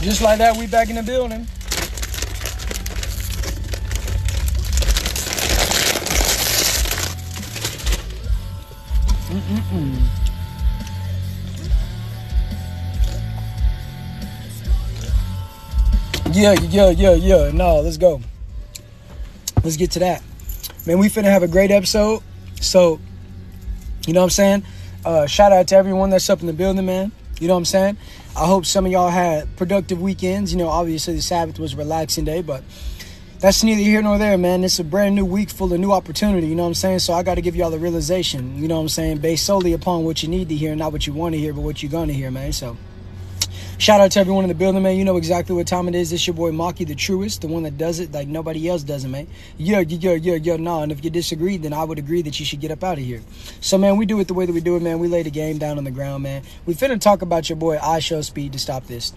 Just like that, we back in the building. Yeah. No, let's go. Let's get to that. Man, we finna have a great episode. So, you know what I'm saying? Shout out to everyone that's up in the building, man. You know what I'm saying? I hope some of y'all had productive weekends. You know, obviously the Sabbath was a relaxing day, but that's neither here nor there, man. It's a brand new week full of new opportunity, you know what I'm saying? So I got to give y'all the realization, you know what I'm saying, based solely upon what you need to hear, not what you want to hear, but what you're going to hear, man. So shout out to everyone in the building, man. You know exactly what time it is. It's your boy Maxxkii, the truest, the one that does it like nobody else does it, man. Yeah, no. And if you disagree, then I would agree that you should get up out of here. So, man, we do it the way that we do it, man. We lay the game down on the ground, man. We finna talk about your boy I Show Speed to start this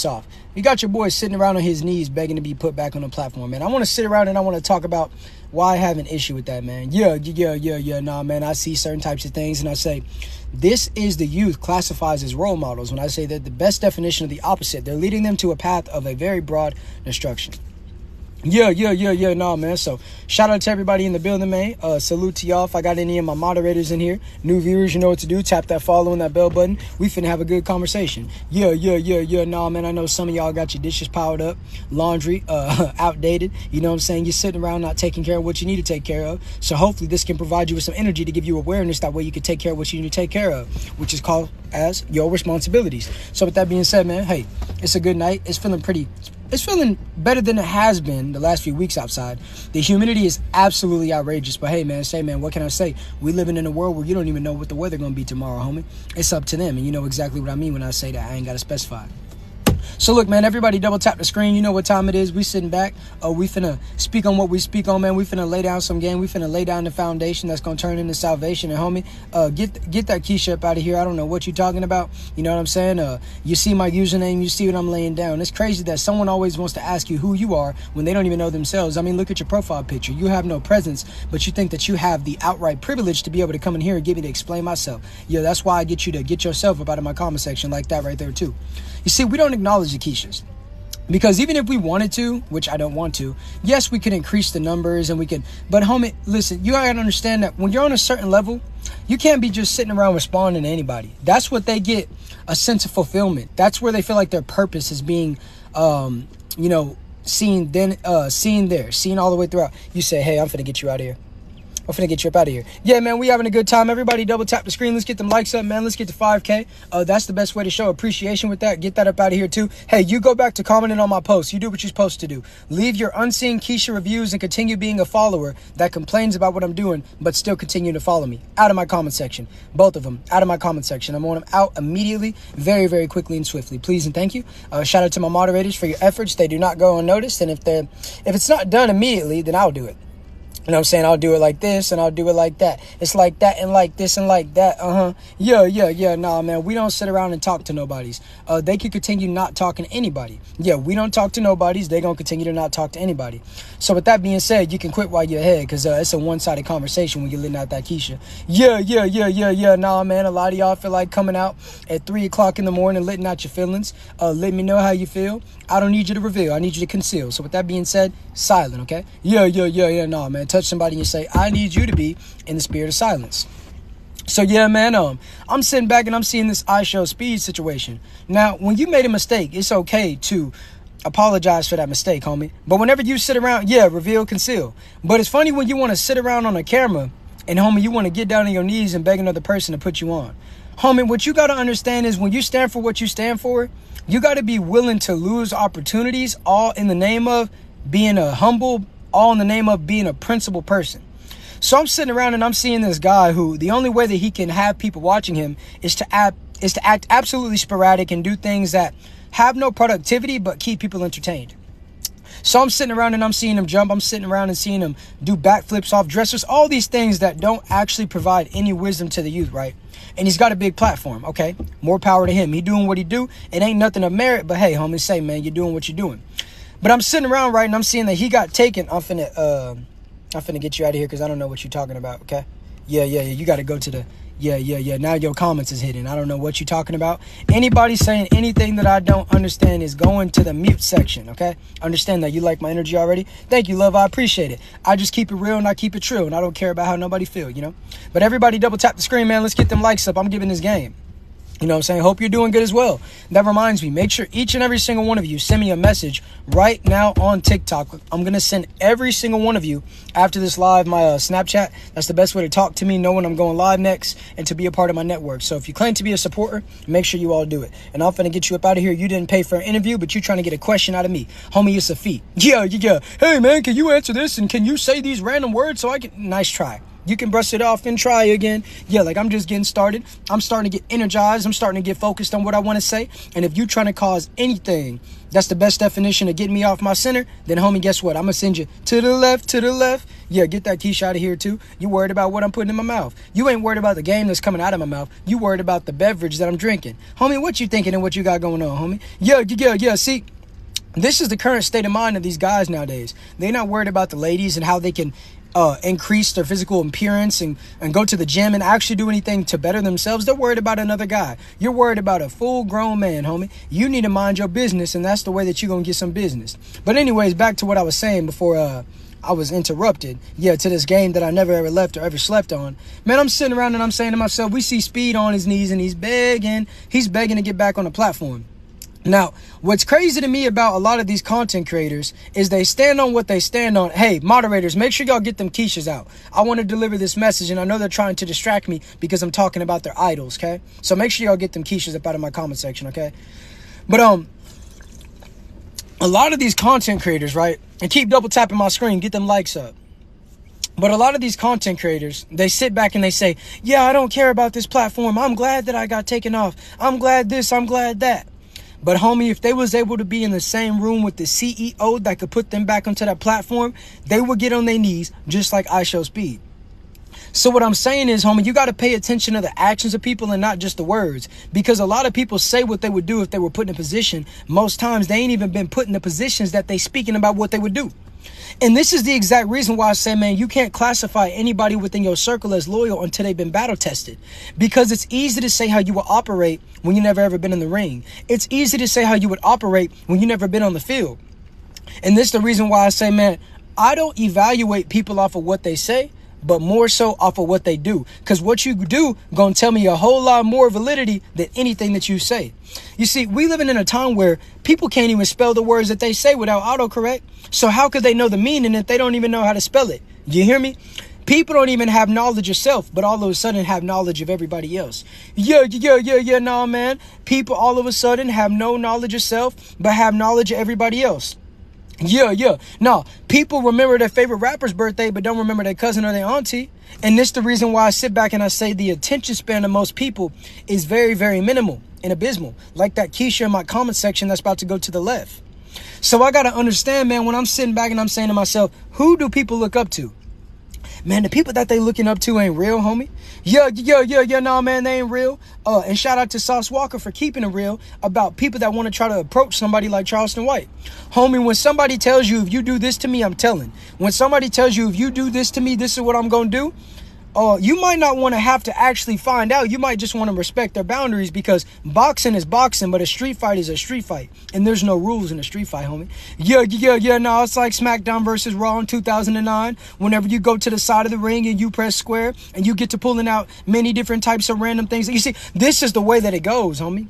off. You got your boy sitting around on his knees begging to be put back on the platform, man. I want to sit around and I want to talk about why I have an issue with that, man. Nah, man. I see certain types of things and I say, this is the youth classifies as role models when I say that the best definition of the opposite. They're leading them to a path of a very broad destruction. Nah, man. So shout out to everybody in the building, man. Salute to y'all. If I got any of my moderators in here, new viewers, you know what to do. Tap that follow and that bell button. We finna have a good conversation. Nah, man. I know some of y'all got your dishes piled up, laundry outdated. You know what I'm saying? You're sitting around not taking care of what you need to take care of. So hopefully this can provide you with some energy to give you awareness. That way you can take care of what you need to take care of, which is called as your responsibilities. So with that being said, man, hey, it's a good night. It's feeling better than it has been the last few weeks outside. The humidity is absolutely outrageous. But hey, man, what can I say? We living in a world where you don't even know what the weather going to be tomorrow, homie. It's up to them. And you know exactly what I mean when I say that. I ain't got to specify. So look, man, everybody double tap the screen. You know what time it is. We sitting back. We finna speak on what we speak on, man. We finna lay down some game. We finna lay down the foundation that's gonna turn into salvation. And homie, get that Keisha up out of here. I don't know what you talking about. You know what I'm saying? You see my username. You see what I'm laying down. It's crazy that someone always wants to ask you who you are when they don't even know themselves. I mean, look at your profile picture. You have no presence, but you think that you have the outright privilege to be able to come in here and get me to explain myself. Yeah, that's why I get you to get yourself up out of my comment section like that right there too. You see, we don't acknowledge the Keishas. Because even if we wanted to, which I don't want to, yes, we could increase the numbers and we can. But homie, listen, you gotta understand that when you're on a certain level, you can't be just sitting around responding to anybody. That's what they get a sense of fulfillment. That's where they feel like their purpose is being, seen all the way throughout. You say, hey, I'm finna get you out of here. I'm finna get you up out of here. Yeah, man, we having a good time. Everybody double tap the screen. Let's get them likes up, man. Let's get to 5K. That's the best way to show appreciation with that. Get that up out of here, too. Hey, you go back to commenting on my posts. You do what you're supposed to do. Leave your unseen Keisha reviews and continue being a follower that complains about what I'm doing, but still continue to follow me. Out of my comment section. Both of them. Out of my comment section. I want them out immediately, very, very quickly and swiftly. Please and thank you. Shout out to my moderators for your efforts. They do not go unnoticed. And if it's not done immediately, then I'll do it. You know what I'm saying? I'll do it like this and I'll do it like that. It's like that and like this and like that. Nah, man, we don't sit around and talk to nobodies. They can continue not talking to anybody. Yeah, we don't talk to nobodies. They gonna continue to not talk to anybody. So with that being said, you can quit while you're ahead because it's a one-sided conversation when you're letting out that Keisha. Nah, man, a lot of y'all feel like coming out at 3 o'clock in the morning and letting out your feelings. Let me know how you feel. I don't need you to reveal. I need you to conceal. So with that being said, silent, okay? Nah, man. Touch somebody and you say, I need you to be in the spirit of silence. So yeah, man, I'm sitting back and I'm seeing this I Show Speed situation. Now, when you made a mistake, it's okay to apologize for that mistake, homie. But whenever you sit around, reveal, conceal. But it's funny when you want to sit around on a camera and, homie, you want to get down on your knees and beg another person to put you on. Homie, what you got to understand is when you stand for what you stand for, you got to be willing to lose opportunities, all in the name of being a humble, all in the name of being a principled person. So I'm sitting around and I'm seeing this guy who the only way that he can have people watching him is to act absolutely sporadic and do things that have no productivity but keep people entertained. So I'm sitting around and I'm seeing him jump. I'm sitting around and seeing him do backflips off dressers, all these things that don't actually provide any wisdom to the youth, right? And he's got a big platform, okay? More power to him. He doing what he do. It ain't nothing of merit, but hey, homie, say, man, you're doing what you're doing. But I'm sitting around, right, and I'm seeing that he got taken. I'm finna get you out of here because I don't know what you're talking about, okay? Yeah, you got to go to Yeah. Now your comments is hidden. I don't know what you're talking about. Anybody saying anything that I don't understand is going to the mute section, okay? Understand that. You like my energy already? Thank you, love. I appreciate it. I just keep it real and I keep it true, and I don't care about how nobody feel, you know? But everybody double tap the screen, man. Let's get them likes up. I'm giving this game. You know what I'm saying? Hope you're doing good as well. That reminds me, make sure each and every single one of you send me a message right now on TikTok. I'm going to send every single one of you after this live my Snapchat. That's the best way to talk to me, know when I'm going live next, and to be a part of my network. So if you claim to be a supporter, make sure you all do it. And I'm finna get you up out of here. You didn't pay for an interview, but you're trying to get a question out of me. Homie, it's a feat. Yeah. Hey, man, can you answer this? And can you say these random words so I can... Nice try. You can brush it off and try again. Yeah, like I'm just getting started. I'm starting to get energized. I'm starting to get focused on what I want to say. And if you're trying to cause anything, that's the best definition of getting me off my center, then homie, guess what? I'm going to send you to the left. Yeah, get that quiche out of here too. You worried about what I'm putting in my mouth. You ain't worried about the game that's coming out of my mouth. You worried about the beverage that I'm drinking. Homie, what you thinking and what you got going on, homie? Yeah. See, this is the current state of mind of these guys nowadays. They're not worried about the ladies and how they can increase their physical appearance and go to the gym and actually do anything to better themselves. They're worried about another guy. You're worried about a full-grown man, homie. You need to mind your business, and that's the way that you're going to get some business. But anyways, back to what I was saying before I was interrupted. Yeah, to this game that I never ever left or ever slept on. Man, I'm sitting around and I'm saying to myself, we see Speed on his knees and he's begging to get back on the platform. Now, what's crazy to me about a lot of these content creators is they stand on what they stand on. Hey, moderators, make sure y'all get them quiches out. I want to deliver this message, and I know they're trying to distract me because I'm talking about their idols, okay? So make sure y'all get them quiches up out of my comment section, okay? But a lot of these content creators, right? And keep double tapping my screen, get them likes up. But a lot of these content creators, they sit back and they say, yeah, I don't care about this platform. I'm glad that I got taken off. I'm glad this, I'm glad that. But homie, if they was able to be in the same room with the CEO that could put them back onto that platform, they would get on their knees just like I Show Speed. So what I'm saying is, homie, you got to pay attention to the actions of people and not just the words. Because a lot of people say what they would do if they were put in a position. Most times they ain't even been put in the positions that they speaking about what they would do. And this is the exact reason why I say, man, you can't classify anybody within your circle as loyal until they've been battle tested. Because it's easy to say how you will operate when you never ever been in the ring. It's easy to say how you would operate when you never been on the field. And this is the reason why I say, man, I don't evaluate people off of what they say, but more so off of what they do. Because what you do gonna tell me a whole lot more validity than anything that you say. You see, we living in a time where people can't even spell the words that they say without autocorrect. So how could they know the meaning if they don't even know how to spell it? You hear me? People don't even have knowledge of self, but all of a sudden have knowledge of everybody else. Yeah, nah, man. People all of a sudden have no knowledge of self, but have knowledge of everybody else. Yeah. No, people remember their favorite rapper's birthday, but don't remember their cousin or their auntie. And this is the reason why I sit back and I say the attention span of most people is very, very minimal and abysmal. Like that Keisha in my comment section that's about to go to the left. So I got to understand, man, when I'm sitting back and I'm saying to myself, who do people look up to? Man, the people that they looking up to ain't real, homie. Yeah, nah, man, they ain't real. And shout out to Sauce Walker for keeping it real about people that want to try to approach somebody like Charleston White. Homie, when somebody tells you, if you do this to me, I'm telling. When somebody tells you, if you do this to me, this is what I'm going to do. You might not want to have to actually find out. You might just want to respect their boundaries, because boxing is boxing, but a street fight is a street fight. And there's no rules in a street fight, homie. Yeah, no, it's like SmackDown versus Raw in 2009. Whenever you go to the side of the ring and you press square and you get to pulling out many different types of random things. You see, this is the way that it goes, homie.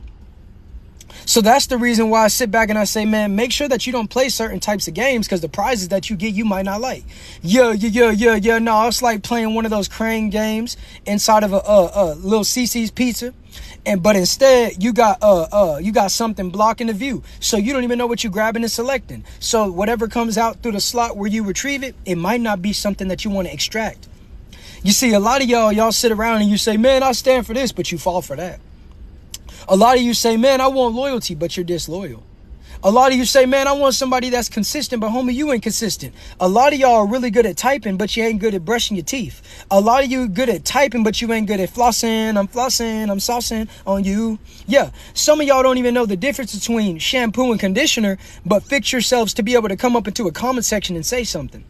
So that's the reason why I sit back and I say, man, make sure that you don't play certain types of games, because the prizes that you get, you might not like. Yeah. No, it's like playing one of those crane games inside of a little CC's Pizza. But instead you got something blocking the view. So you don't even know what you're grabbing and selecting. So whatever comes out through the slot where you retrieve it, it might not be something that you want to extract. You see, a lot of y'all sit around and you say, man, I stand for this, but you fall for that. A lot of you say, man, I want loyalty, but you're disloyal. A lot of you say, man, I want somebody that's consistent, but homie, you ain't consistent. A lot of y'all are really good at typing, but you ain't good at brushing your teeth. A lot of you good at typing, but you ain't good at flossing. I'm saucing on you. Yeah, some of y'all don't even know the difference between shampoo and conditioner, but fix yourselves to be able to come up into a comment section and say something.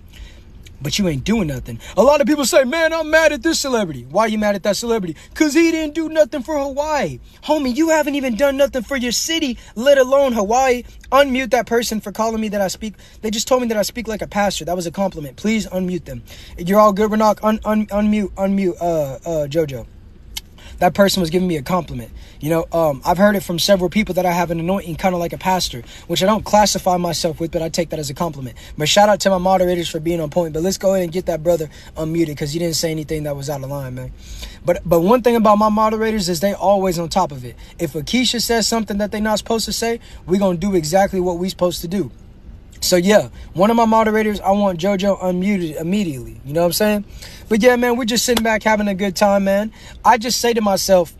but you ain't doing nothing. A lot of people say, man, I'm mad at this celebrity. Why are you mad at that celebrity? Because he didn't do nothing for Hawaii. Homie, you haven't even done nothing for your city, let alone Hawaii. Unmute that person for calling me that I speak. They just told me that I speak like a pastor. That was a compliment. Please unmute them. You're all good, Renak. Unmute, Jojo. That person was giving me a compliment. You know, I've heard it from several people that I have an anointing kind of like a pastor, which I don't classify myself with, but I take that as a compliment. But shout out to my moderators for being on point. But let's go ahead and get that brother unmuted because he didn't say anything that was out of line, man. But one thing about my moderators is they always on top of it. If Akeisha says something that they're not supposed to say, we're going to do exactly what we're supposed to do. So, yeah, one of my moderators, I want JoJo unmuted immediately. You know what I'm saying? But, yeah, man, we're just sitting back having a good time, man. I just say to myself,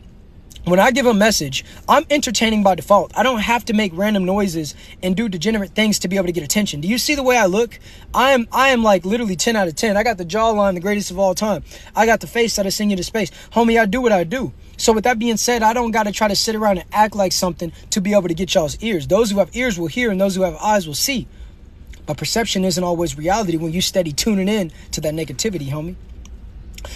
when I give a message, I'm entertaining by default. I don't have to make random noises and do degenerate things to be able to get attention. Do you see the way I look? I am like literally 10 out of 10. I got the jawline, the greatest of all time. I got the face that'll send you to space. Homie, I do what I do. So with that being said, I don't got to try to sit around and act like something to be able to get y'all's ears. Those who have ears will hear and those who have eyes will see. But perception isn't always reality when you steady tuning in to that negativity, homie.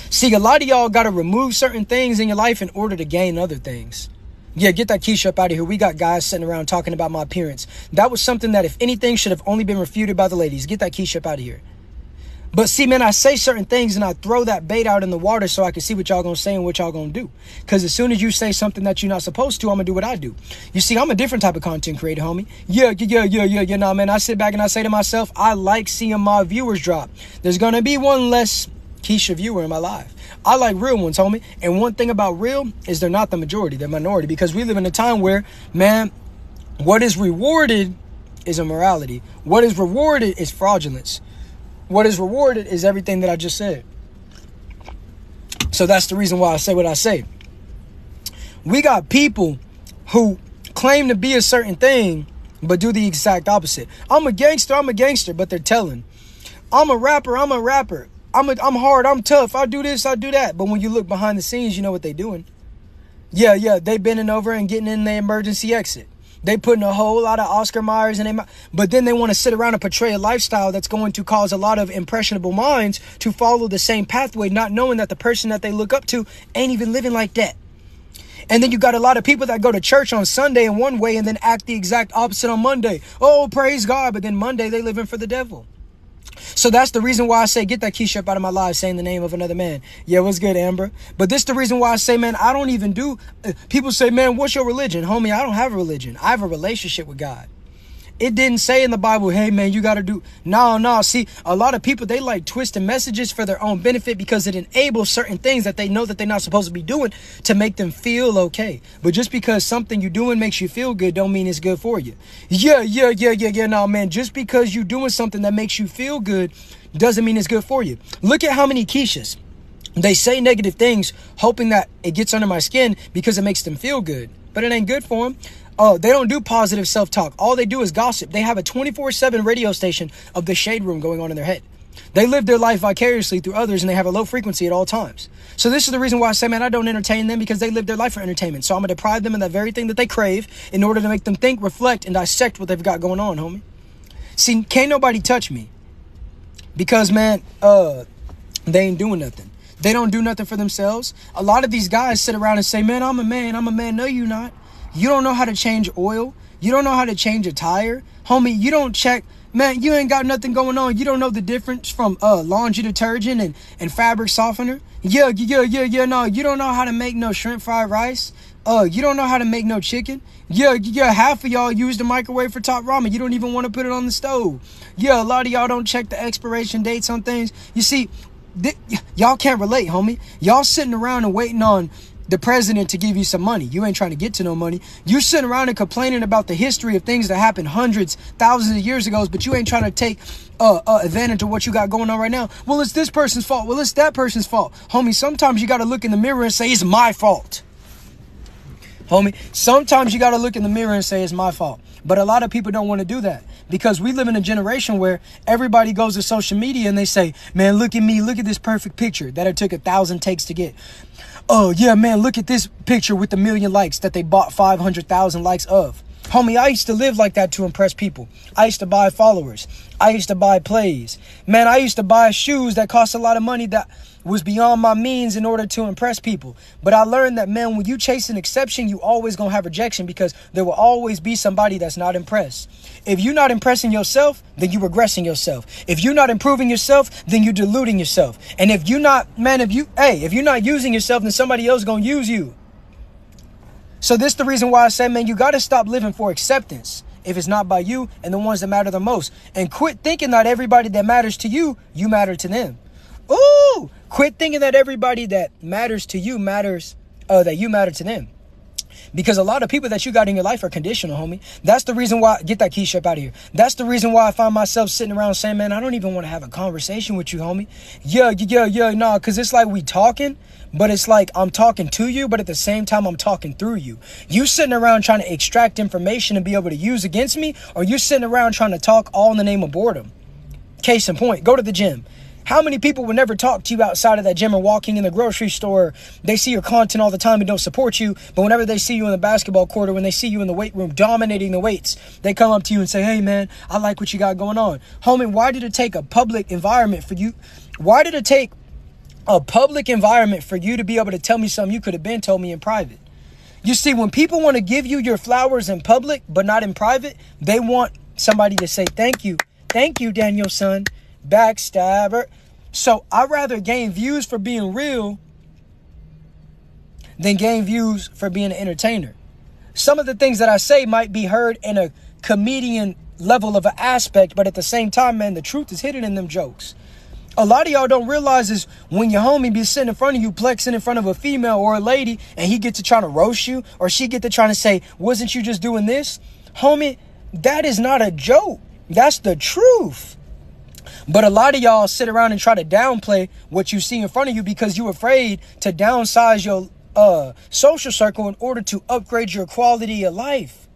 See, a lot of y'all got to remove certain things in your life in order to gain other things. Yeah, get that Keisha up out of here. We got guys sitting around talking about my appearance. That was something that, if anything, should have only been refuted by the ladies. Get that Keisha up out of here. But see, man, I say certain things and I throw that bait out in the water so I can see what y'all gonna say and what y'all gonna do. Because as soon as you say something that you're not supposed to, I'm gonna do what I do. You see, I'm a different type of content creator, homie. Yeah. Nah, man, I sit back and I say to myself, I like seeing my viewers drop. There's gonna be one less Keisha viewer in my life. I like real ones, homie. And one thing about real is they're not the majority, they're minority. Because we live in a time where, man, what is rewarded is immorality. What is rewarded is fraudulence. What is rewarded is everything that I just said. So that's the reason why I say what I say. We got people who claim to be a certain thing, but do the exact opposite. I'm a gangster, but they're telling. I'm a rapper. I'm hard, I'm tough, I do this, I do that. But when you look behind the scenes, you know what they doing. Yeah, they bending over and getting in the emergency exit. They putting a whole lot of Oscar Myers in their but then they want to sit around and portray a lifestyle that's going to cause a lot of impressionable minds to follow the same pathway, not knowing that the person that they look up to ain't even living like that. And then you got a lot of people that go to church on Sunday in one way and then act the exact opposite on Monday. Oh, praise God. But then Monday they living for the devil. So that's the reason why I say, get that Keisha up out of my life saying the name of another man. Yeah, what's good, Amber? But this the reason why I say, man, I don't even do... people say, man, what's your religion? Homie, I don't have a religion. I have a relationship with God. It didn't say in the Bible, hey, man, you got to do... No. See, a lot of people, they like twisting messages for their own benefit because it enables certain things that they know that they're not supposed to be doing to make them feel okay. But just because something you're doing makes you feel good don't mean it's good for you. Yeah. No, man, just because you're doing something that makes you feel good doesn't mean it's good for you. Look at how many Keishas. They say negative things hoping that it gets under my skin because it makes them feel good. But it ain't good for them. Oh, they don't do positive self-talk. All they do is gossip. They have a 24/7 radio station of the shade room going on in their head. They live their life vicariously through others and they have a low frequency at all times. So this is the reason why I say, man, I don't entertain them because they live their life for entertainment. So I'm going to deprive them of that very thing that they crave in order to make them think, reflect, and dissect what they've got going on, homie. See, can't nobody touch me because, man, they ain't doing nothing. They don't do nothing for themselves. A lot of these guys sit around and say, man, I'm a man. No, you not. You don't know how to change oil. You don't know how to change a tire. Homie, you don't check. Man, you ain't got nothing going on. You don't know the difference from laundry detergent and fabric softener. Yeah. No, you don't know how to make no shrimp fried rice. You don't know how to make no chicken. Yeah. Half of y'all use the microwave for top ramen. You don't even want to put it on the stove. Yeah, a lot of y'all don't check the expiration dates on things. You see, y'all can't relate, homie. Y'all sitting around and waiting on the president to give you some money. You ain't trying to get to no money. You sitting around and complaining about the history of things that happened hundreds, thousands of years ago, but you ain't trying to take advantage of what you got going on right now. Well, it's this person's fault. Well, it's that person's fault. Homie, sometimes you got to look in the mirror and say, it's my fault. Homie, sometimes you got to look in the mirror and say, it's my fault. But a lot of people don't want to do that because we live in a generation where everybody goes to social media and they say, man, look at me. Look at this perfect picture that it took 1,000 takes to get. Oh, yeah, man, look at this picture with 1 million likes that they bought 500,000 likes of. Homie, I used to live like that to impress people. I used to buy followers. I used to buy plays. Man, I used to buy shoes that cost a lot of money that was beyond my means in order to impress people. But I learned that, man, when you chase an exception, you always gonna have rejection because there will always be somebody that's not impressed. If you're not impressing yourself, then you're regressing yourself. If you're not improving yourself, then you're deluding yourself. And if you're not, man, if you're not using yourself, then somebody else gonna use you. So this is the reason why I say, man, you got to stop living for acceptance if it's not by you and the ones that matter the most. And quit thinking that everybody that matters to you, you matter to them. Ooh, quit thinking that everybody that matters to you that you matter to them. Because a lot of people that you got in your life are conditional, homie. That's the reason why, get that key up out of here. That's the reason why I find myself sitting around saying, man, I don't even want to have a conversation with you, homie. Nah, because it's like we talking, but it's like I'm talking to you, but at the same time, I'm talking through you. You sitting around trying to extract information and be able to use against me, or you sitting around trying to talk all in the name of boredom. Case in point, go to the gym. How many people would never talk to you outside of that gym or walking in the grocery store? They see your content all the time and don't support you. But whenever they see you in the basketball court or when they see you in the weight room dominating the weights, they come up to you and say, hey, man, I like what you got going on. Homie, why did it take a public environment for you? Why did it take a public environment for you to be able to tell me something you could have been told me in private? You see, when people want to give you your flowers in public, but not in private, they want somebody to say, thank you. Thank you, Daniel, son. Backstabber. So I'd rather gain views for being real than gain views for being an entertainer. Some of the things that I say might be heard in a comedian level of an aspect, but at the same time, man, the truth is hidden in them jokes. A lot of y'all don't realize is when your homie be sitting in front of you, plexing in front of a female or a lady, and he get to trying to roast you, or she get to trying to say, wasn't you just doing this? Homie, that is not a joke. That's the truth. But a lot of y'all sit around and try to downplay what you see in front of you because you're afraid to downsize your social circle in order to upgrade your quality of life.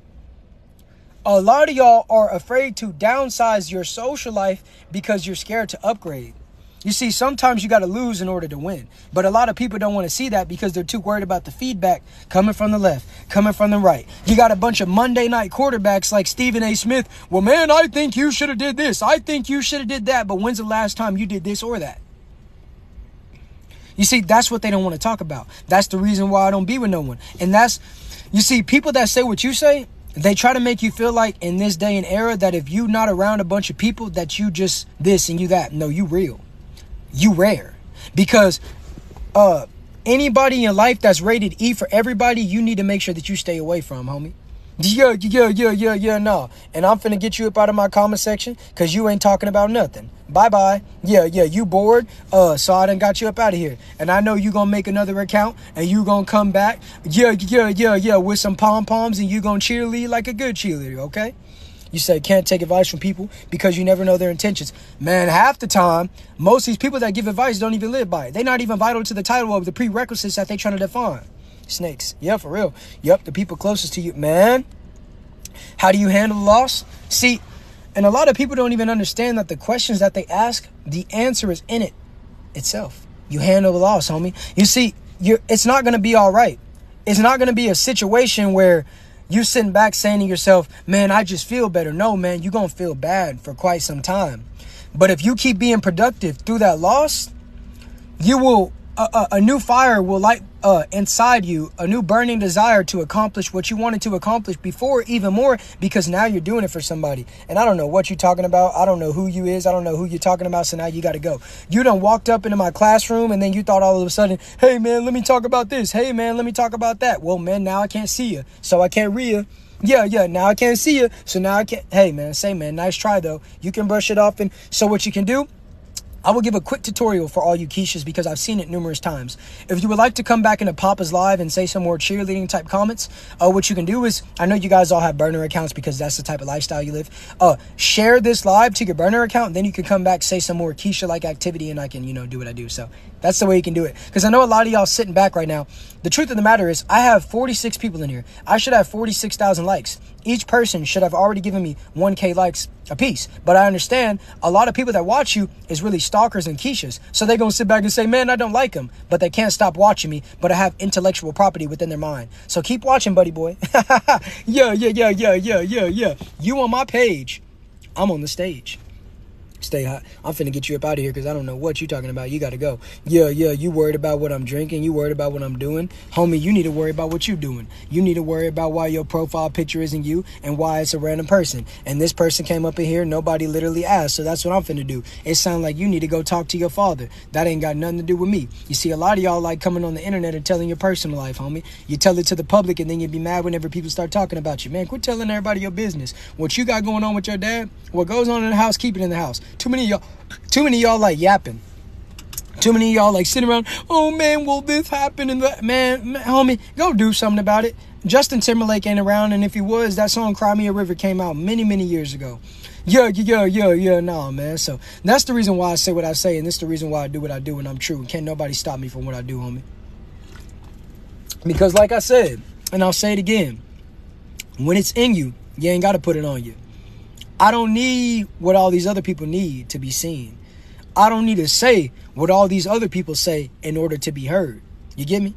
A lot of y'all are afraid to downsize your social life because you're scared to upgrade. You see, sometimes you got to lose in order to win. But a lot of people don't want to see that because they're too worried about the feedback coming from the left, coming from the right. You got a bunch of Monday night quarterbacks like Stephen A. Smith. Well, man, I think you should have did this. I think you should have did that. But when's the last time you did this or that? You see, that's what they don't want to talk about. That's the reason why I don't be with no one. And that's, you see, people that say what you say, they try to make you feel like in this day and era that if you not around a bunch of people that you just this and you that. No, you real. You rare. Because anybody in life that's rated E for everybody, you need to make sure that you stay away from, homie. No. And I'm finna get you up out of my comment section because you ain't talking about nothing. Bye-bye. You bored? So I done got you up out of here. And I know you gonna make another account and you gonna come back. With some pom-poms and you gonna cheerlead like a good cheerleader, okay? You say can't take advice from people because you never know their intentions. Man, half the time, most of these people that give advice don't even live by it. They're not even vital to the title of the prerequisites that they trying to define. Snakes. Yeah, for real. Yep, the people closest to you. Man, how do you handle the loss? See, and a lot of people don't even understand that the questions that they ask, the answer is in it itself. You handle the loss, homie. You see, it's not going to be all right. It's not going to be a situation where you sitting back saying to yourself, man, I just feel better. No, man, you're going to feel bad for quite some time. But if you keep being productive through that loss, you will, a new fire will light inside you, a new burning desire to accomplish what you wanted to accomplish before even more, because now you're doing it for somebody. And I don't know what you're talking about. I don't know who you is. I don't know who you're talking about. So now you got to go. You done walked up into my classroom and then you thought all of a sudden, hey, man, let me talk about this. Hey, man, let me talk about that. Well, man, now I can't see you. So I can't read you. Yeah, now I can't see you. So now I can't. Hey, man, nice try, though. You can brush it off. And so what you can do, I will give a quick tutorial for all you Keishas because I've seen it numerous times. If you would like to come back into Papa's Live and say some more cheerleading type comments, what you can do is, I know you guys all have burner accounts because that's the type of lifestyle you live. Share this live to your burner account, and then you can come back, say some more Keisha-like activity, and I can, do what I do. So, That's the way you can do it. Because I know a lot of y'all sitting back right now. The truth of the matter is I have 46 people in here. I should have 46,000 likes. Each person should have already given me 1K likes a piece. But I understand a lot of people that watch you is really stalkers and quiches. So they're going to sit back and say, man, I don't like him. But they can't stop watching me. But I have intellectual property within their mind. So keep watching, buddy boy. Yeah. You on my page. I'm on the stage. Stay hot. I'm finna get you up out of here because I don't know what you talking about. You got to go. Yeah, you worried about what I'm drinking. You worried about what I'm doing. Homie, you need to worry about what you doing. You need to worry about why your profile picture isn't you and why it's a random person. And this person came up in here. Nobody literally asked. So that's what I'm finna do. It sounds like you need to go talk to your father. That ain't got nothing to do with me. You see, a lot of y'all like coming on the internet and telling your personal life, homie. You tell it to the public and then you be mad whenever people start talking about you. Man, quit telling everybody your business. What you got going on with your dad, what goes on in the house, keep it in the house. Too many of y'all like yapping. Too many of y'all like sitting around, oh man, will this happen? And that, man, homie, go do something about it. Justin Timberlake ain't around, and if he was, that song Cry Me a River came out many years ago. Yeah, nah, man. So that's the reason why I say what I say, and this is the reason why I do what I do, and I'm true. Can't nobody stop me from what I do, homie. Because like I said, and I'll say it again, when it's in you, you ain't got to put it on you. I don't need what all these other people need to be seen. I don't need to say what all these other people say in order to be heard. You get me?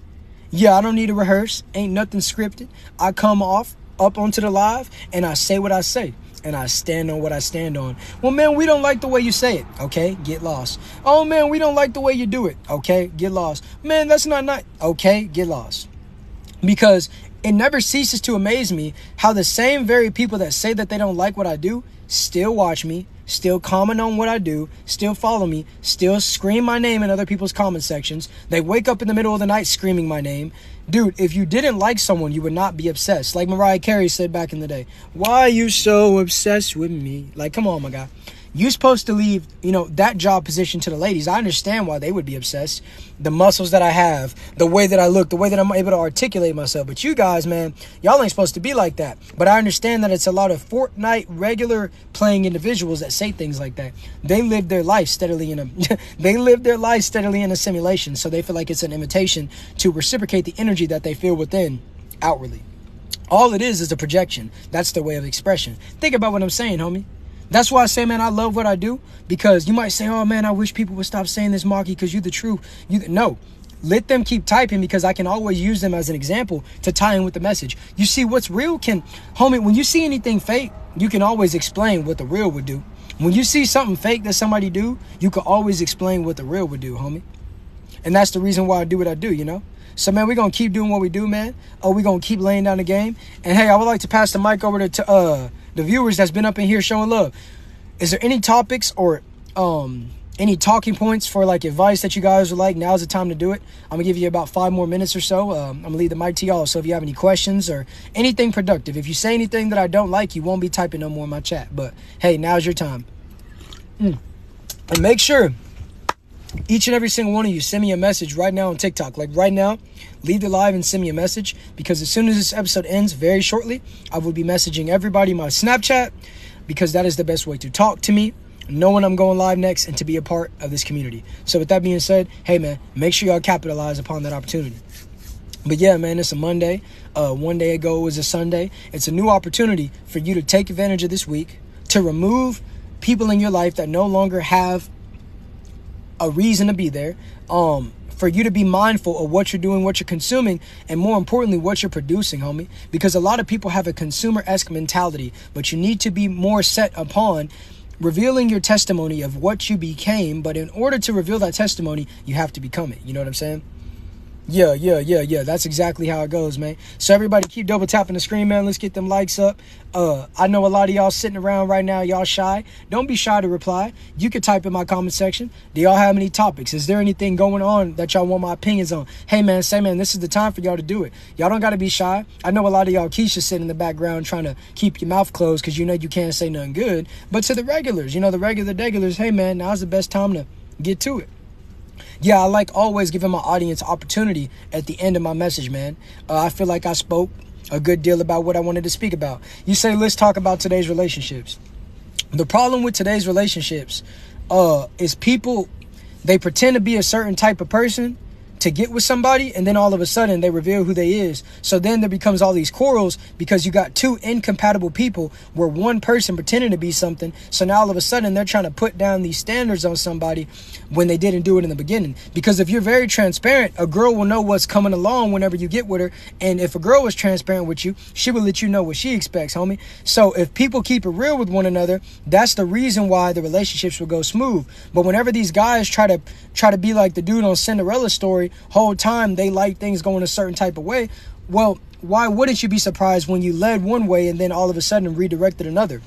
Yeah, I don't need to rehearse. Ain't nothing scripted. I come up onto the live and I say what I say. And I stand on what I stand on. Well, man, we don't like the way you say it. Okay, get lost. Oh, man, we don't like the way you do it. Okay, get lost. Man, that's not nice. Okay, get lost. Because it never ceases to amaze me how the same very people that say that they don't like what I do still watch me, still comment on what I do, still follow me, still scream my name in other people's comment sections. They wake up in the middle of the night screaming my name. Dude, if you didn't like someone, you would not be obsessed. Like Mariah Carey said back in the day, why are you so obsessed with me? Like, come on, my guy. You're supposed to leave, that job position to the ladies. I understand why they would be obsessed. The muscles that I have, the way that I look, the way that I'm able to articulate myself. But you guys, man, y'all ain't supposed to be like that. But I understand that it's a lot of Fortnite regular playing individuals that say things like that. They live their life steadily in a simulation. So they feel like it's an invitation to reciprocate the energy that they feel within outwardly. All it is a projection. That's their way of expression. Think about what I'm saying, homie. That's why I say, man, I love what I do, because you might say, oh, man, I wish people would stop saying this, Maxxkii, because you're the truth. No, let them keep typing, because I can always use them as an example to tie in with the message. You see, what's real homie, when you see anything fake, you can always explain what the real would do. When you see something fake that somebody do, you can always explain what the real would do, homie. And that's the reason why I do what I do, So, man, we're going to keep doing what we do, man. We're going to keep laying down the game. And, hey, I would like to pass the mic over to the viewers that's been up in here showing love. Is there any topics or any talking points for like advice that you guys would like? Now's the time to do it. I'm gonna give you about 5 more minutes or so. I'm gonna leave the mic to y'all. So if you have any questions or anything productive, if you say anything that I don't like, you won't be typing no more in my chat. But hey, now's your time. And make sure each and every single one of you send me a message right now on TikTok. Like right now, leave the live and send me a message, because as soon as this episode ends very shortly, I will be messaging everybody my Snapchat, because that is the best way to talk to me, know when I'm going live next, and to be a part of this community. So with that being said, hey man, make sure y'all capitalize upon that opportunity. But yeah, man, it's a Monday. 1 day ago was a Sunday. It's a new opportunity for you to take advantage of this week, to remove people in your life that no longer have a reason to be there, for you to be mindful of what you're doing, what you're consuming, and more importantly, what you're producing, homie. Because a lot of people have a consumer-esque mentality, but you need to be more set upon revealing your testimony of what you became. But in order to reveal that testimony, you have to become it. You know what I'm saying? Yeah. That's exactly how it goes, man. So everybody keep double tapping the screen, man. Let's get them likes up. I know a lot of y'all sitting around right now, y'all shy. Don't be shy to reply. You can type in my comment section. Do y'all have any topics? Is there anything going on that y'all want my opinions on? Hey, man, this is the time for y'all to do it. Y'all don't got to be shy. I know a lot of y'all Keisha sitting in the background trying to keep your mouth closed because you know you can't say nothing good. But to the regulars, the regular degulars, hey, man, now's the best time to get to it. Yeah, I like always giving my audience opportunity at the end of my message, man. I feel like I spoke a good deal about what I wanted to speak about. You say, let's talk about today's relationships. The problem with today's relationships is people They pretend to be a certain type of person to get with somebody, and then all of a sudden they reveal who they is. So then there becomes all these quarrels because you got two incompatible people where one person pretending to be something. So now all of a sudden they're trying to put down these standards on somebody when they didn't do it in the beginning. Because if you're very transparent, a girl will know what's coming along whenever you get with her. And if a girl was transparent with you, she will let you know what she expects, homie. So if people keep it real with one another, that's the reason why the relationships will go smooth. But whenever these guys try to be like the dude on Cinderella story, whole time they like things going a certain type of way, well, why wouldn't you be surprised when you led one way and then all of a sudden redirected another?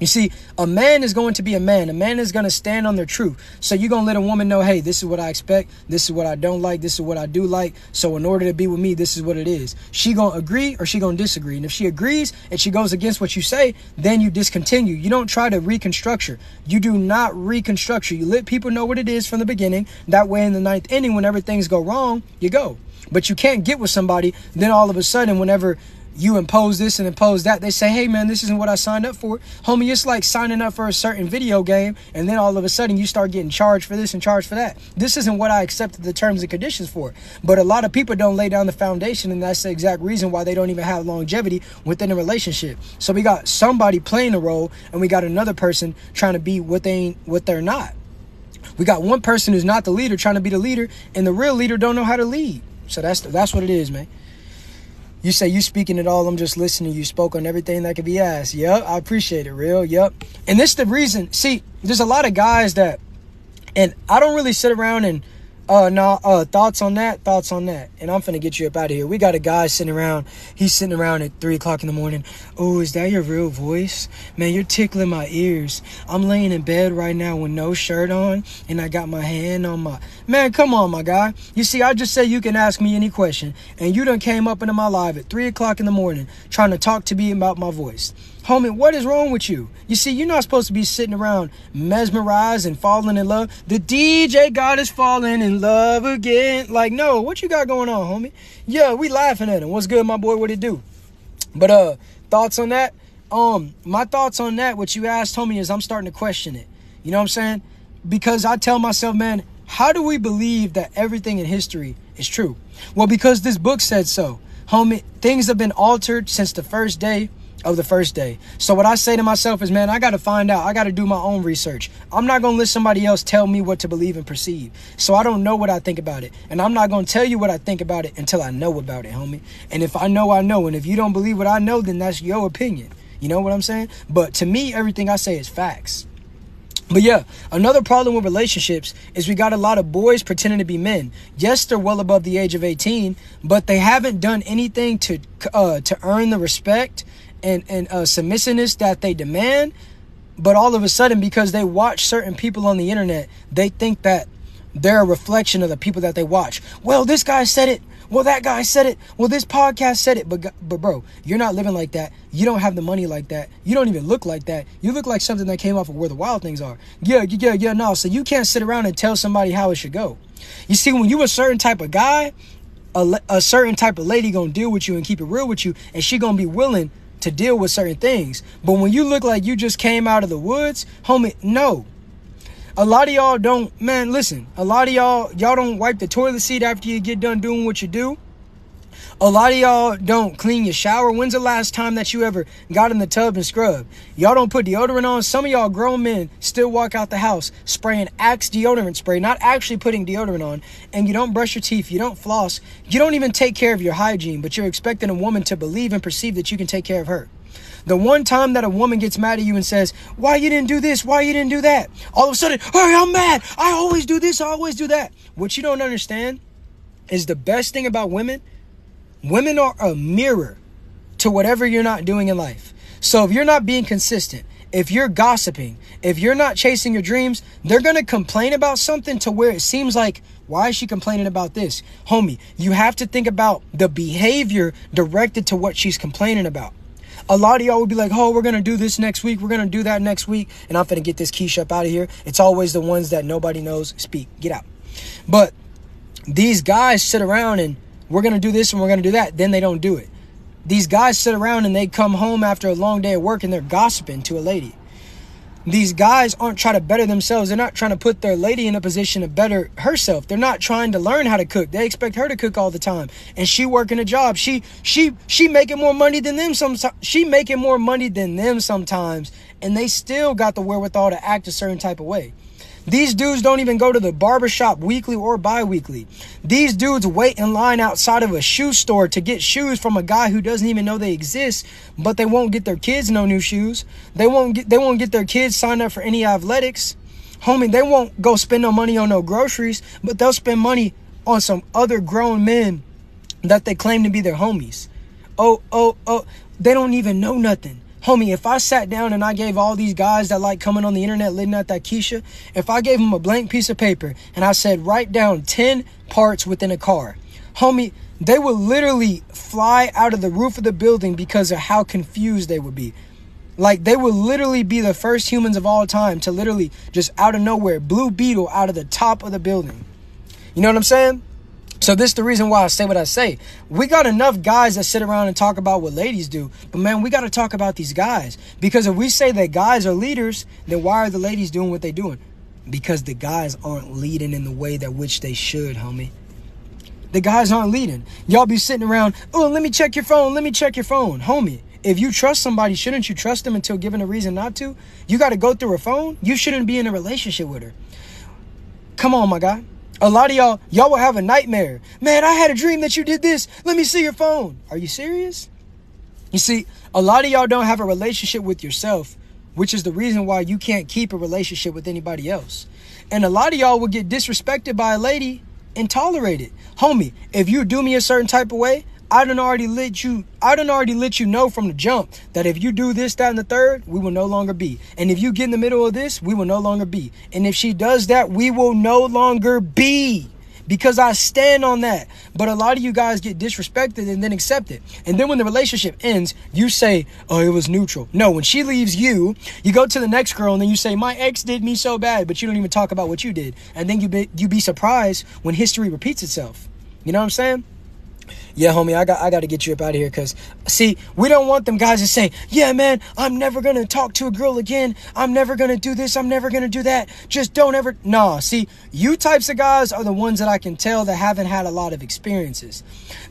You see, a man is going to be a man. A man is going to stand on their truth. So you're going to let a woman know, hey, this is what I expect. This is what I don't like. This is what I do like. So in order to be with me, this is what it is. She going to agree or she going to disagree. And if she agrees and she goes against what you say, then you discontinue. You don't try to reconstruct her. You do not reconstruct her. You let people know what it is from the beginning. That way in the ninth inning, whenever things go wrong, you go. But you can't get with somebody. Then all of a sudden, whenever you impose this and impose that, they say, hey man, this isn't what I signed up for. Homie, it's like signing up for a certain video game and then all of a sudden you start getting charged for this and charged for that. This isn't what I accepted the terms and conditions for. But a lot of people don't lay down the foundation, and that's the exact reason why they don't even have longevity within a relationship. So we got somebody playing a role and we got another person trying to be what they're not. We got one person who's not the leader trying to be the leader, and the real leader don't know how to lead. So that's what it is, man. You say you speaking it all, I'm just listening. You spoke on everything that could be asked. Yep, I appreciate it, real. Yep. And this the reason. See, there's a lot of guys that, and I don't really sit around and thoughts on that. And I'm finna get you up out of here. We got a guy sitting around. He's sitting around at 3 o'clock in the morning. Oh, is that your real voice? Man, you're tickling my ears. I'm laying in bed right now with no shirt on, and I got my hand on my... Man, come on, my guy. You see, I just said you can ask me any question, and you done came up into my live at 3 o'clock in the morning trying to talk to me about my voice. Homie, what is wrong with you? You see, you're not supposed to be sitting around mesmerized and falling in love. The DJ God is falling in love again. Like, no, what you got going on, homie? Yeah, we laughing at him. What's good, my boy? What it do? But thoughts on that? My thoughts on that, what you asked, homie, is I'm starting to question it. You know what I'm saying? Because I tell myself, man, how do we believe that everything in history is true? Well, because this book said so. Homie, things have been altered since the first day of the first day. So what I say to myself is, man, I got to find out. I got to do my own research. I'm not going to let somebody else tell me what to believe and perceive. So I don't know what I think about it. And I'm not going to tell you what I think about it until I know about it, homie. And if I know, I know. And if you don't believe what I know, then that's your opinion. You know what I'm saying? But to me, everything I say is facts. But yeah, another problem with relationships is we got a lot of boys pretending to be men. Yes, they're well above the age of 18, but they haven't done anything to earn the respect and submissiveness that they demand. But all of a sudden, because they watch certain people on the internet, they think that they're a reflection of the people that they watch. Well, this guy said it. Well, that guy said it. Well, this podcast said it. But bro, you're not living like that. You don't have the money like that. You don't even look like that. You look like something that came off of Where the Wild Things Are. Yeah, no. So you can't sit around and tell somebody how it should go. You see, when you a certain type of guy, a certain type of lady gonna deal with you and keep it real with you, and she gonna be willing to deal with certain things. But when you look like you just came out of the woods, homie, no. A lot of y'all don't, man, listen, a lot of y'all don't wipe the toilet seat after you get done doing what you do. A lot of y'all don't clean your shower. When's the last time that you ever got in the tub and scrubbed? Y'all don't put deodorant on. Some of y'all grown men still walk out the house spraying Axe deodorant spray, not actually putting deodorant on. And you don't brush your teeth. You don't floss. You don't even take care of your hygiene, but you're expecting a woman to believe and perceive that you can take care of her. The one time that a woman gets mad at you and says, why you didn't do this? Why you didn't do that? All of a sudden, hey, I'm mad. I always do this. I always do that. What you don't understand is the best thing about women. Women are a mirror to whatever you're not doing in life. So if you're not being consistent, if you're gossiping, if you're not chasing your dreams, they're going to complain about something to where it seems like, why is she complaining about this? Homie, you have to think about the behavior directed to what she's complaining about. A lot of y'all would be like, oh, we're going to do this next week. We're going to do that next week. And I'm finna get this Keisha up out of here. It's always the ones that nobody knows speak. Get out. But these guys sit around and we're going to do this and we're going to do that. Then they don't do it. These guys sit around and they come home after a long day of work and they're gossiping to a lady. These guys aren't trying to better themselves. They're not trying to put their lady in a position to better herself. They're not trying to learn how to cook. They expect her to cook all the time. And she working a job. She making more money than them sometimes. She making more money than them sometimes. And they still got the wherewithal to act a certain type of way. These dudes don't even go to the barbershop weekly or bi-weekly. These dudes wait in line outside of a shoe store to get shoes from a guy who doesn't even know they exist, but they won't get their kids no new shoes. They won't get their kids signed up for any athletics. Homie, they won't go spend no money on no groceries, but they'll spend money on some other grown men that they claim to be their homies. Oh, they don't even know nothing. Homie, if I sat down and I gave all these guys that like coming on the internet living out that Keisha, if I gave them a blank piece of paper and I said, write down 10 parts within a car, homie, they would literally fly out of the roof of the building because of how confused they would be. Like, they would literally be the first humans of all time to literally just out of nowhere, Blue Beetle out of the top of the building. You know what I'm saying? So this is the reason why I say what I say. We got enough guys that sit around and talk about what ladies do. But man, we got to talk about these guys. Because if we say that guys are leaders, then why are the ladies doing what they're doing? Because the guys aren't leading in the way that which they should, homie. The guys aren't leading. Y'all be sitting around, oh, let me check your phone. Let me check your phone. Homie, if you trust somebody, shouldn't you trust them until given a reason not to? You got to go through her phone? You shouldn't be in a relationship with her. Come on, my guy. A lot of y'all will have a nightmare. Man, I had a dream that you did this. Let me see your phone. Are you serious? You see, a lot of y'all don't have a relationship with yourself, which is the reason why you can't keep a relationship with anybody else. And a lot of y'all will get disrespected by a lady and tolerate it. Homie, if you do me a certain type of way, I done already let you know from the jump that if you do this, that, and the third, we will no longer be. And if you get in the middle of this, we will no longer be. And if she does that, we will no longer be. Because I stand on that. But a lot of you guys get disrespected and then accept it. And then when the relationship ends, you say, oh, it was neutral. No, when she leaves you, you go to the next girl and then you say, my ex did me so bad, but you don't even talk about what you did. And then you be surprised when history repeats itself. You know what I'm saying? Yeah, homie, I got to get you up out of here because, see, we don't want them guys to say, yeah, man, I'm never going to talk to a girl again. I'm never going to do this. I'm never going to do that. Just don't ever. Nah, see, you types of guys are the ones that I can tell that haven't had a lot of experiences.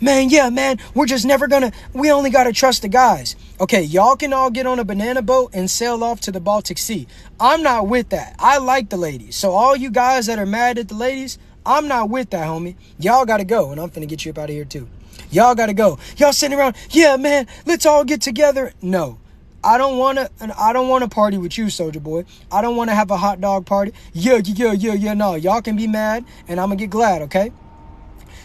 Man, yeah, man, we're just never going to. We only got to trust the guys. Okay, y'all can all get on a banana boat and sail off to the Baltic Sea. I'm not with that. I like the ladies. So all you guys that are mad at the ladies, I'm not with that, homie. Y'all got to go, and I'm finna get you up out of here, too. Y'all got to go. Y'all sitting around, yeah, man, let's all get together. No, I don't want to party with you, soldier boy. I don't want to have a hot dog party. Yeah, no. Y'all can be mad, and I'm going to get glad, okay?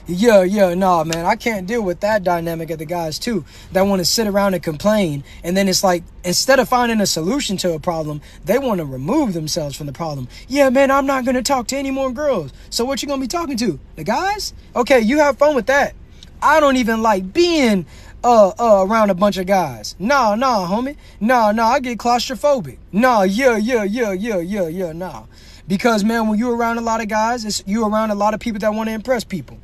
Yeah, no, man. I can't deal with that dynamic of the guys, too, that want to sit around and complain. And then it's like, instead of finding a solution to a problem, they want to remove themselves from the problem. Yeah, man, I'm not going to talk to any more girls. So what you going to be talking to? The guys? Okay, you have fun with that. I don't even like being around a bunch of guys. Nah, homie. Nah, I get claustrophobic. Nah, yeah, nah. Because, man, when you're around a lot of guys, you're around a lot of people that want to impress people.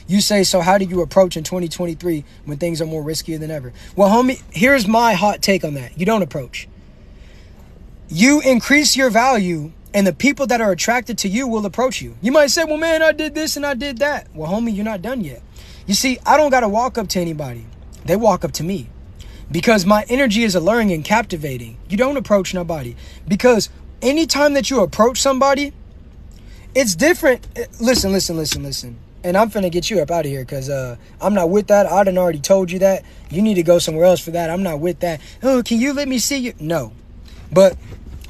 You say, so how do you approach in 2023 when things are more riskier than ever? Well, homie, here's my hot take on that. You don't approach. You increase your value, and the people that are attracted to you will approach you. You might say, well, man, I did this and I did that. Well, homie, you're not done yet. You see, I don't got to walk up to anybody. They walk up to me because my energy is alluring and captivating. You don't approach nobody because anytime that you approach somebody, it's different. Listen. And I'm finna get you up out of here because I'm not with that. I done already told you that. You need to go somewhere else for that. I'm not with that. Oh, can you let me see you? No. But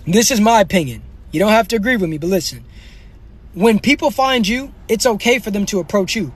this is my opinion. You don't have to agree with me, but listen. When people find you, it's okay for them to approach you.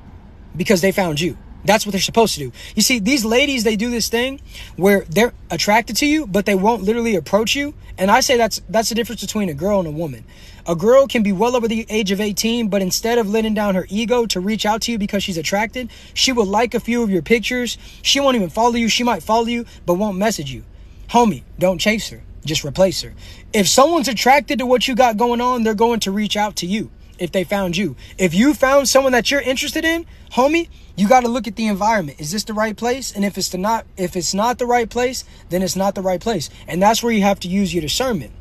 Because they found you. That's what they're supposed to do. You see, these ladies, they do this thing where they're attracted to you, but they won't literally approach you. And I say that's the difference between a girl and a woman. A girl can be well over the age of 18, but instead of letting down her ego to reach out to you because she's attracted, she will like a few of your pictures. She won't even follow you. She might follow you, but won't message you. Homie, don't chase her. Just replace her. If someone's attracted to what you got going on, they're going to reach out to you. If they found you. If you found someone that you're interested in, homie, you got to look at the environment. Is this the right place? And if it's not the right place, then it's not the right place. And that's where you have to use your discernment.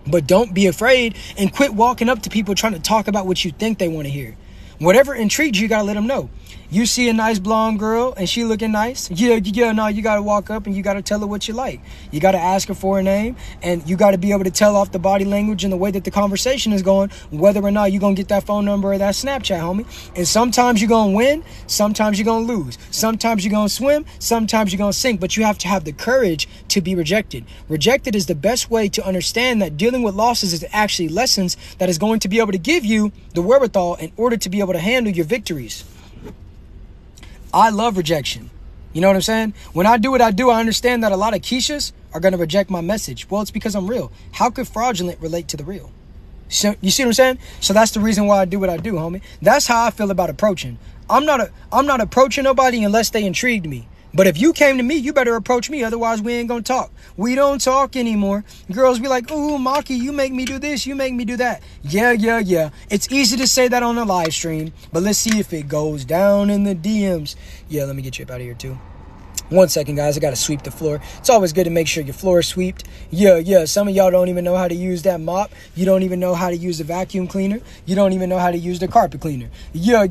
But don't be afraid and quit walking up to people trying to talk about what you think they want to hear. Whatever intrigues you, you got to let them know. You see a nice blonde girl and she looking nice. No, you got to walk up and you got to tell her what you like. You got to ask her for her name, and you got to be able to tell off the body language and the way that the conversation is going, whether or not you're going to get that phone number or that Snapchat, homie. And sometimes you're going to win. Sometimes you're going to lose. Sometimes you're going to swim. Sometimes you're going to sink. But you have to have the courage to be rejected. Rejected is the best way to understand that dealing with losses is actually lessons that is going to be able to give you the wherewithal in order to be able to handle your victories. I love rejection. You know what I'm saying? When I do what I do, I understand that a lot of Keishas are going to reject my message. Well, it's because I'm real. How could fraudulent relate to the real? So, you see what I'm saying? So that's the reason why I do what I do, homie. That's how I feel about approaching. I'm not approaching nobody unless they intrigued me. But if you came to me, you better approach me. Otherwise, we ain't going to talk. We don't talk anymore. Girls be like, ooh, Maxxkii, you make me do this. You make me do that. Yeah. It's easy to say that on a live stream. But let's see if it goes down in the DMs. Yeah, let me get you up out of here, too. 1 second, guys. I got to sweep the floor. It's always good to make sure your floor is swept. Yeah. Some of y'all don't even know how to use that mop. You don't even know how to use the vacuum cleaner. You don't even know how to use the carpet cleaner. Yeah.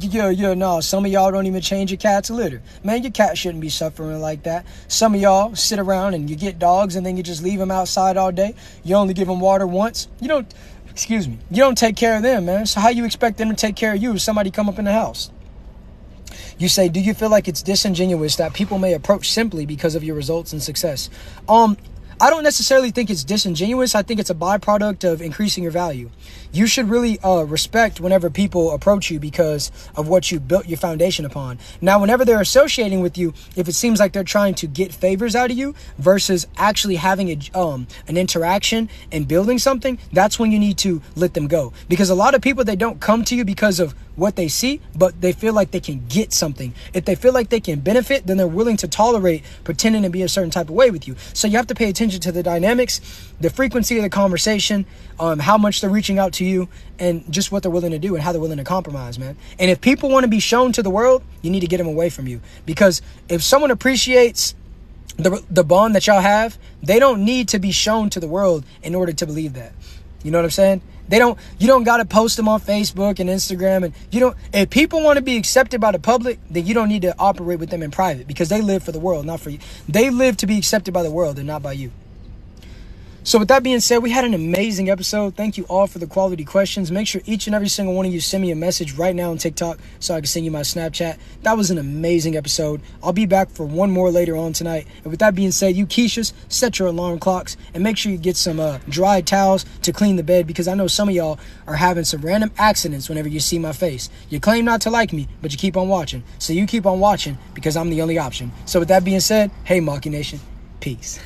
No, some of y'all don't even change your cat's litter. Man, your cat shouldn't be suffering like that. Some of y'all sit around and you get dogs and then you just leave them outside all day. You only give them water once. You don't take care of them, man. So how you expect them to take care of you if somebody come up in the house? You say, do you feel like it's disingenuous that people may approach simply because of your results and success? I don't necessarily think it's disingenuous. I think it's a byproduct of increasing your value. You should really respect whenever people approach you because of what you built your foundation upon. Now, whenever they're associating with you, if it seems like they're trying to get favors out of you versus actually having an interaction and building something, that's when you need to let them go. Because a lot of people, they don't come to you because of what they see, but they feel like they can get something. If they feel like they can benefit, then they're willing to tolerate pretending to be a certain type of way with you. So you have to pay attention to the dynamics, the frequency of the conversation, how much they're reaching out to you, and just what they're willing to do and how they're willing to compromise, man. And if people want to be shown to the world, you need to get them away from you. Because if someone appreciates the bond that y'all have, they don't need to be shown to the world in order to believe that. You know what I'm saying? You don't got to post them on Facebook and Instagram. And if people want to be accepted by the public, then you don't need to operate with them in private because they live for the world, not for you. They live to be accepted by the world and not by you. So with that being said, we had an amazing episode. Thank you all for the quality questions. Make sure each and every single one of you send me a message right now on TikTok so I can send you my Snapchat. That was an amazing episode. I'll be back for one more later on tonight. And with that being said, you Keishas, set your alarm clocks and make sure you get some dry towels to clean the bed because I know some of y'all are having some random accidents whenever you see my face. You claim not to like me, but you keep on watching. So you keep on watching because I'm the only option. So with that being said, hey, Maxxkii Nation, peace.